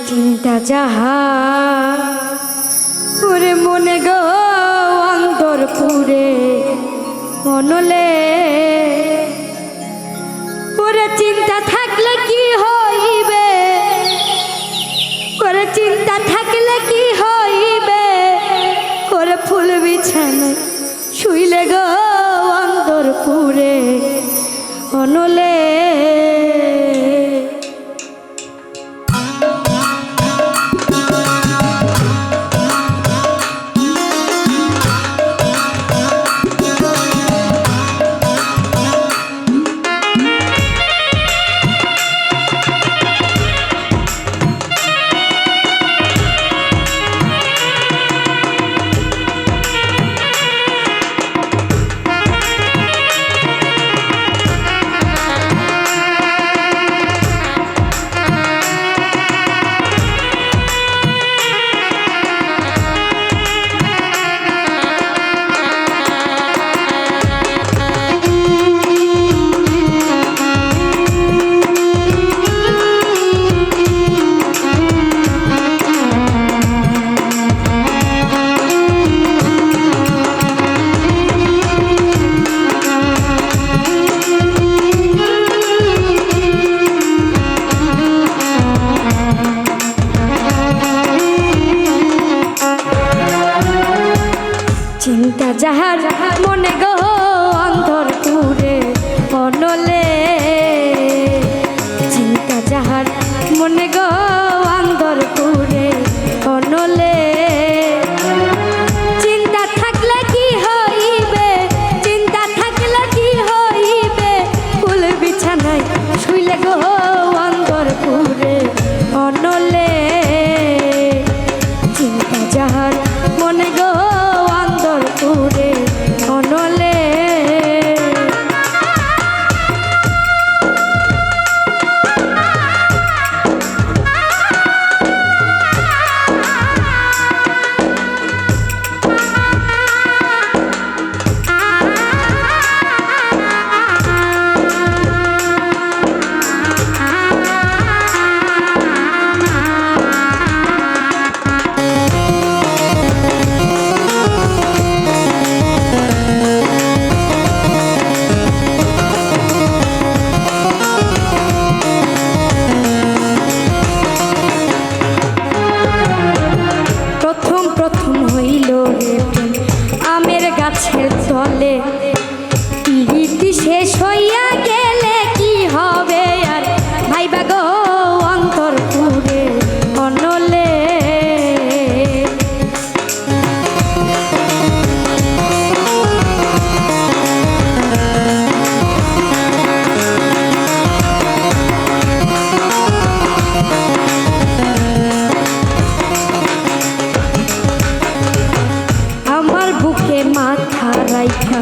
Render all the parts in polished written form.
চিন্তা যাহা ওরে মনে গো অন্তর পুরে মনলে ওরে চিন্তা থাকলে কি হইবে ওরে চিন্তা থাকলে কি হইবে ওরে ফুল বিছানায় শুইলে গো অন্তর পুরে মনলে চিন্তা যাহার মনে গো অন্তর পুরে অনলে চিন্তা যাহার মনে গো অন্তর পুরে অনলে চিন্তা থাকলে কি হইবে চিন্তা থাকলে কি হইবে ফুল বিছানায় শুইলে গো অন্তর পুরে অনলে চিন্তা যাহার মনে গো পুরে অনলে আমের গাছের তলে পিরিতি শেষ হইয়া গেলে কি হবে আর ভাইবা গো অন্তর পুরে অনলে মাথা রাইখা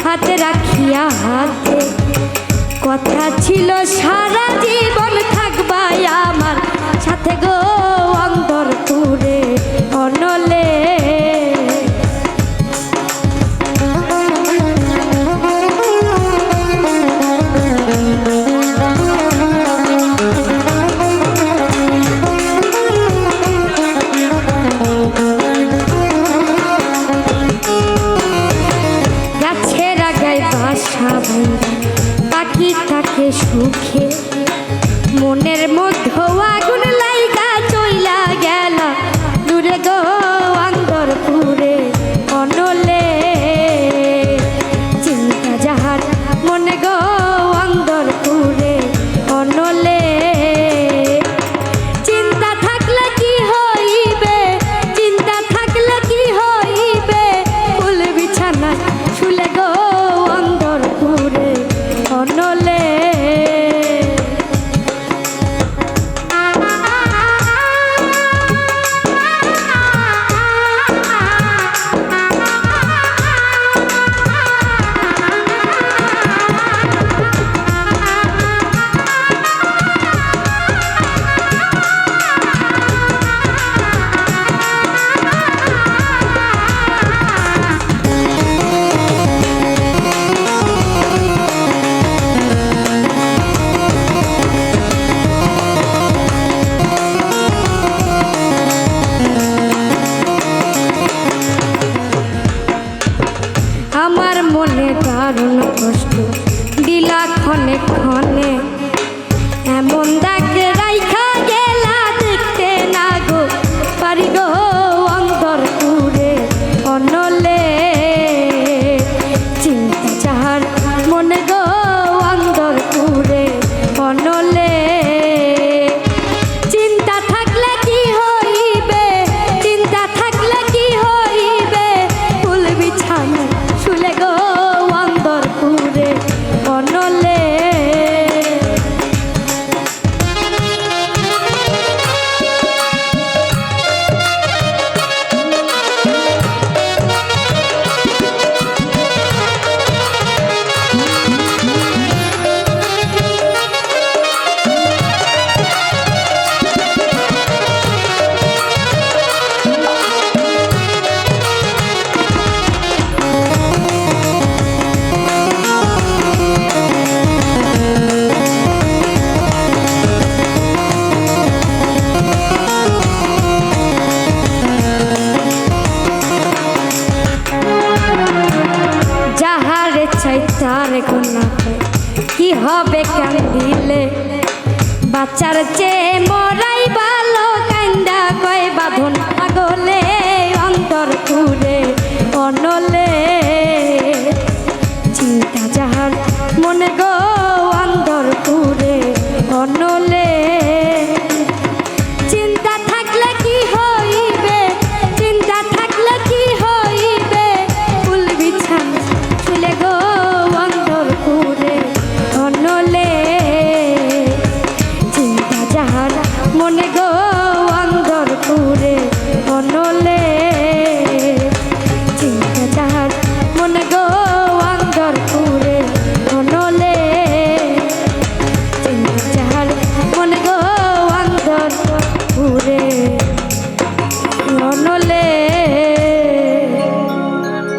হাতে রাখিয়া হাতে কথা ছিল সারা জীবন থাকবাই আমার সাথে গো অন্তর পুরে অনলে পাখি থাকে সুখে মনের মধ্যে আগুন লাইগা চইলা গেল দূরে গো অন্তর পুরে অনলে চিন্তা যাহার মনে গো অন্তর পুরে অনলে চিন্তা থাকলে কি হইবে চিন্তা থাকলে কি হইবে ফুল বিছানায় শুলে গো অন্তর পুরে অনলে দারুণ কষ্ট দিলা ক্ষণে ক্ষণে এমন দাগে রাইখা গেলা দেখতে না গো পারি গো অন্তর পুরে অনলে চিন্তা যাহার মনে গো অন্তর পুরে অনলে চিন্তা থাকলে কি হইবে চিন্তা থাকলে কি হইবে ফুল বিছানা শুলে গো অন্তর পুরে অনলে তার গুণাতে কি হবে কান্দিলে বাচ্চার চেয়ে মরাই ভালো কান্দা কয় বাঁধন আগলে অন্তর পুরে অনলে চিন্তা যাহার মনে গো অন্তর পুরে অনলে চিন্তা থাকলে কি হইবে চিন্তা থাকলে কি হইবে ফুল বিছানা শুলে গো অনলে চিন্তা যাহার মনে গো